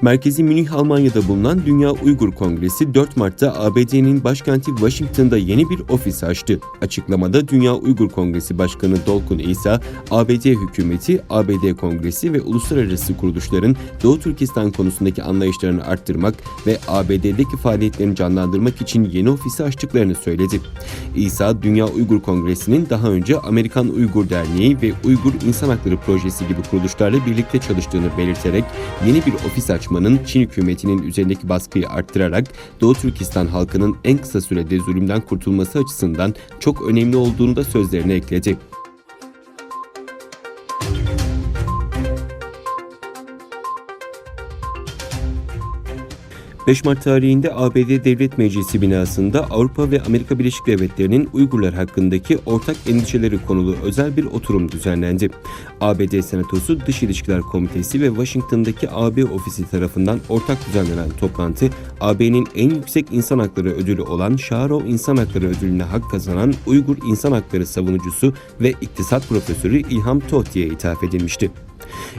Merkezi Münih, Almanya'da bulunan Dünya Uygur Kongresi 4 Mart'ta ABD'nin başkenti Washington'da yeni bir ofis açtı. Açıklamada Dünya Uygur Kongresi Başkanı Dolkun İsa, ABD hükümeti, ABD Kongresi ve uluslararası kuruluşların Doğu Türkistan konusundaki anlayışlarını arttırmak ve ABD'deki faaliyetlerini canlandırmak için yeni ofisi açtıklarını söyledi. İsa, Dünya Uygur Kongresi'nin daha önce Amerikan Uygur Derneği ve Uygur İnsan Hakları Projesi gibi kuruluşlarla birlikte çalıştığını belirterek yeni bir ofis açmanın Çin hükümetinin üzerindeki baskıyı arttırarak Doğu Türkistan halkının en kısa sürede zulümden kurtulması açısından çok önemli olduğunu da sözlerine ekledi. 5 Mart tarihinde ABD Devlet Meclisi binasında Avrupa ve Amerika Birleşik Devletleri'nin Uygurlar hakkındaki ortak endişeleri konulu özel bir oturum düzenlendi. ABD Senatosu Dış İlişkiler Komitesi ve Washington'daki AB ofisi tarafından ortak düzenlenen toplantı, AB'nin en yüksek insan hakları ödülü olan Şaharov İnsan Hakları Ödülü'ne hak kazanan Uygur İnsan Hakları savunucusu ve iktisat profesörü İlham Tohti'ye ithaf edilmişti.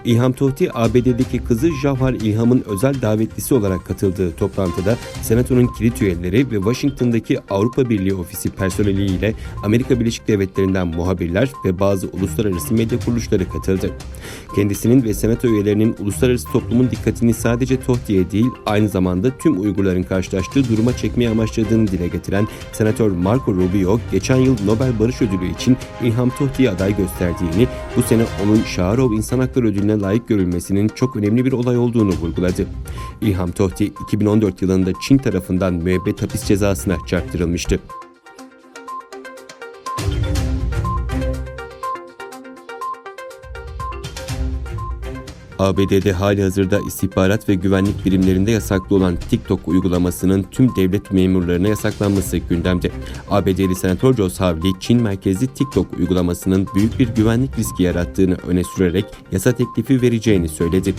İlham Tohti, ABD'deki kızı Jawhar İlham'ın özel davetlisi olarak katıldığı toplantıda Senato'nun kilit üyeleri ve Washington'daki Avrupa Birliği ofisi personeliyle Amerika Birleşik Devletleri'nden muhabirler ve bazı uluslararası medya kuruluşları katıldı. Kendisinin ve Senato üyelerinin uluslararası toplumun dikkatini sadece Tohti'ye değil, aynı zamanda tüm Uygurların karşılaştığı duruma çekmeyi amaçladığını dile getiren Senatör Marco Rubio, geçen yıl Nobel Barış Ödülü için İlham Tohti'ye aday gösterdiğini, bu sene onun Şaharov İnsan Hakları Ödülüne layık görülmesinin çok önemli bir olay olduğunu vurguladı. İlham Tohti, 2014 yılında Çin tarafından müebbet hapis cezasına çarptırılmıştı. ABD'de halihazırda istihbarat ve güvenlik birimlerinde yasaklı olan TikTok uygulamasının tüm devlet memurlarına yasaklanması gündemde. ABD'li Senatör Joe Hawley, Çin merkezli TikTok uygulamasının büyük bir güvenlik riski yarattığını öne sürerek yasa teklifi vereceğini söyledi.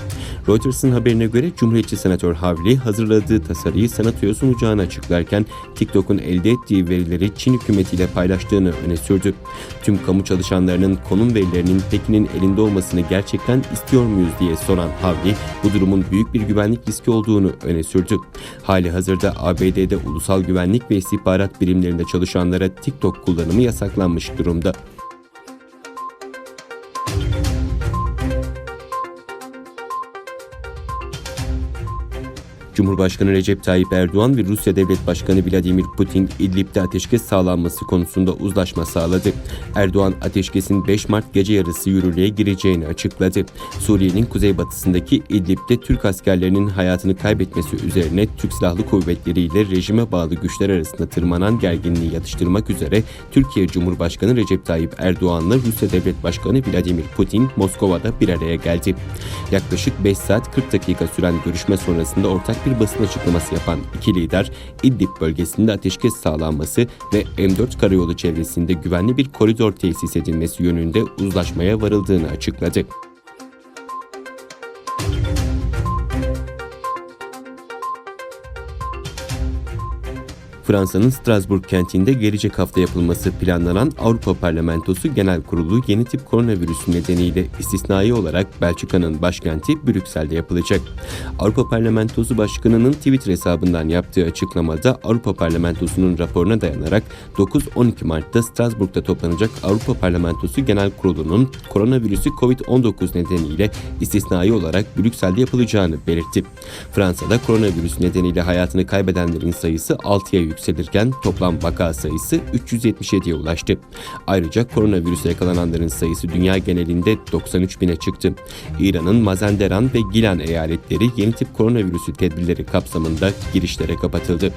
Reuters'ın haberine göre Cumhuriyetçi Senatör Hawley hazırladığı tasarıyı Senato'ya sunacağını açıklarken TikTok'un elde ettiği verileri Çin hükümetiyle paylaştığını öne sürdü. Tüm kamu çalışanlarının konum verilerinin Pekin'in elinde olmasını gerçekten istiyor muyuz diye soran Hawley, bu durumun büyük bir güvenlik riski olduğunu öne sürdü. Halihazırda ABD'de ulusal güvenlik ve istihbarat birimlerinde çalışanlara TikTok kullanımı yasaklanmış durumda. Cumhurbaşkanı Recep Tayyip Erdoğan ve Rusya Devlet Başkanı Vladimir Putin, İdlib'de ateşkes sağlanması konusunda uzlaşma sağladı. Erdoğan, ateşkesin 5 Mart gece yarısı yürürlüğe gireceğini açıkladı. Suriye'nin kuzeybatısındaki İdlib'de Türk askerlerinin hayatını kaybetmesi üzerine Türk Silahlı Kuvvetleri ile rejime bağlı güçler arasında tırmanan gerginliği yatıştırmak üzere Türkiye Cumhurbaşkanı Recep Tayyip Erdoğan'la Rusya Devlet Başkanı Vladimir Putin, Moskova'da bir araya geldi. Yaklaşık 5 saat 40 dakika süren görüşme sonrasında ortak bir basın açıklaması yapan iki lider, İdlib bölgesinde ateşkes sağlanması ve M4 karayolu çevresinde güvenli bir koridor tesis edilmesi yönünde uzlaşmaya varıldığını açıkladı. Fransa'nın Strasbourg kentinde gelecek hafta yapılması planlanan Avrupa Parlamentosu Genel Kurulu yeni tip koronavirüsü nedeniyle istisnai olarak Belçika'nın başkenti Brüksel'de yapılacak. Avrupa Parlamentosu Başkanı'nın Twitter hesabından yaptığı açıklamada Avrupa Parlamentosu'nun raporuna dayanarak 9-12 Mart'ta Strasbourg'da toplanacak Avrupa Parlamentosu Genel Kurulu'nun koronavirüsü COVID-19 nedeniyle istisnai olarak Brüksel'de yapılacağını belirtti. Fransa'da koronavirüs nedeniyle hayatını kaybedenlerin sayısı 6'ya yükselirken toplam vaka sayısı 377'ye ulaştı. Ayrıca koronavirüse yakalananların sayısı dünya genelinde 93.000'e çıktı. İran'ın Mazanderan ve Gilan eyaletleri yeni tip koronavirüsü tedbirleri kapsamında girişlere kapatıldı.